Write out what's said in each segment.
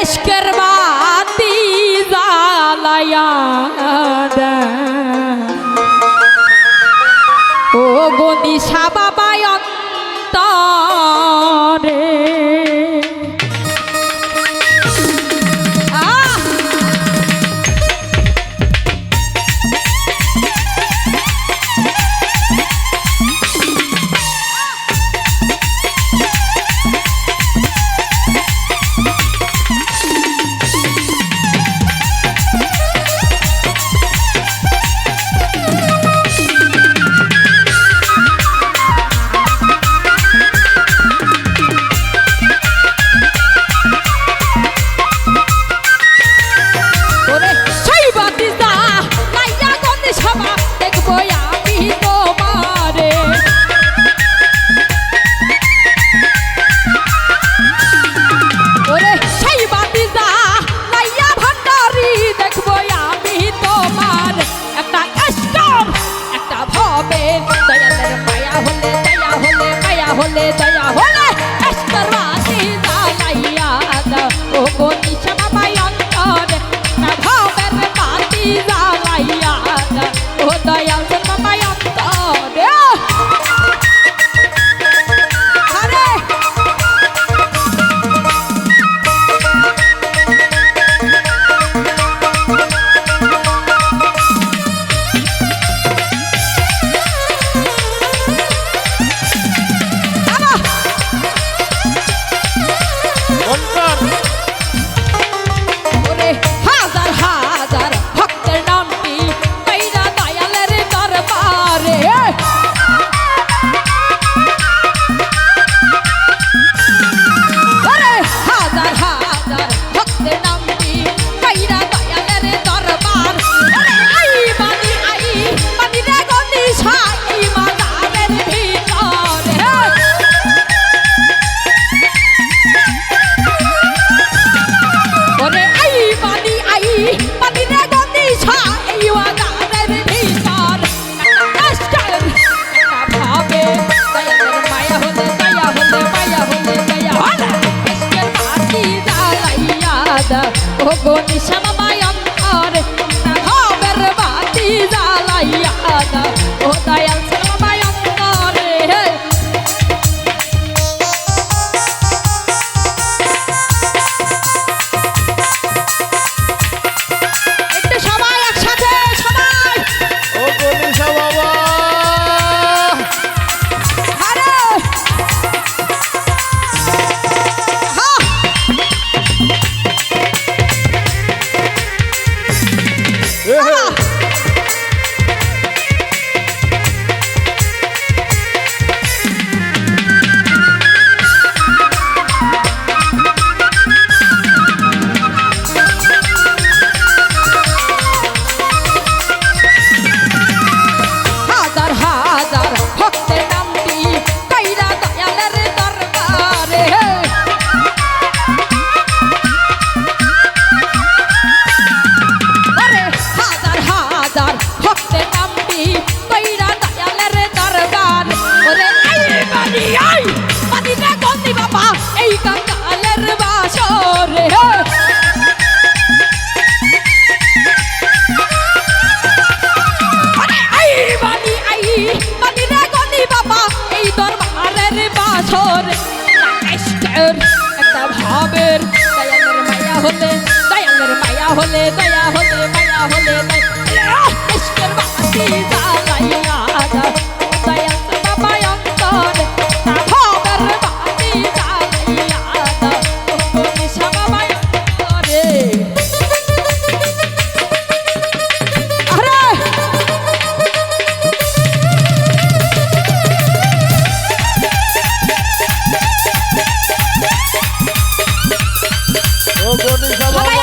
এশকের বাতি জ্বালায়া ও গনিশা বাবা অন্তরে হলে দয়া হলে এশকের বাতি জ্বালাইয়া দাও ও গনিশা বাবা অন্তরে ভাবের বাতি জ্বালাইয়া দাও ও দয়াল বাবা অন্তরে ও গনিশা বাবা অন্তরে ভাবের বাতি জ্বালাইয়া দাও ও দয়াল বাবা অন্তরে একটু সবাই একসাথে সবাই ও গনিশা বাবা একটা ভাবের দয়ালের মায়া হলে দয়া হলে মায়া হলে এশকের বাতি জ্বালাইয়া দাও দয়াল বাবা অন্তরে ভাবের বাতি জ্বালাইয়া দাও গনিশা বাবা অন্তরে ও গনিশা বাবা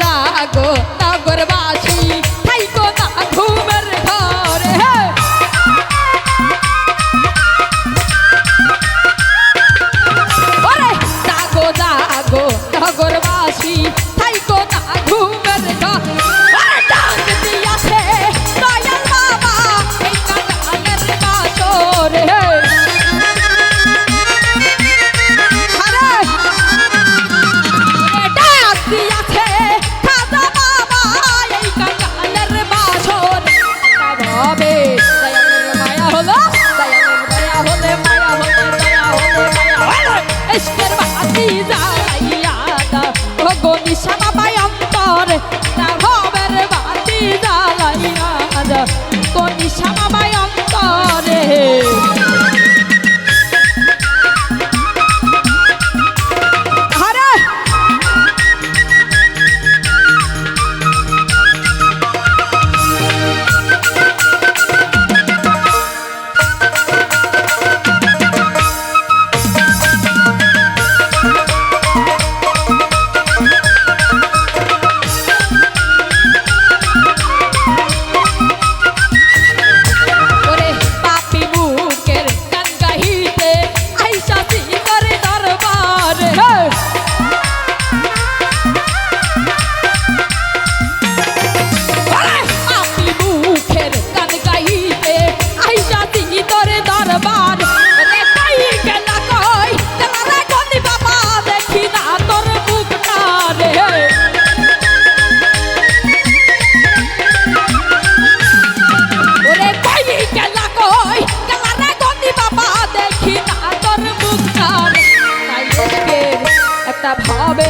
জাগো নগরবাসী থাইকো না ঘুমের ঘরে কোনি শ্যামাবাই অন্তরে আরে ওরে পাপি বুকের গান গাহিতে আইসা সিংহর দরবারে পাপি বুকের গান গাহিতে আইসা সিংহর দরবার রে কাই গেলা কই গেলা রে গনি বাবা দেখি না তোর মুখটা রে ওরে কই গেলা কই গেলা রে গনি বাবা দেখি না তোর মুখটা তাই একটা ভাবে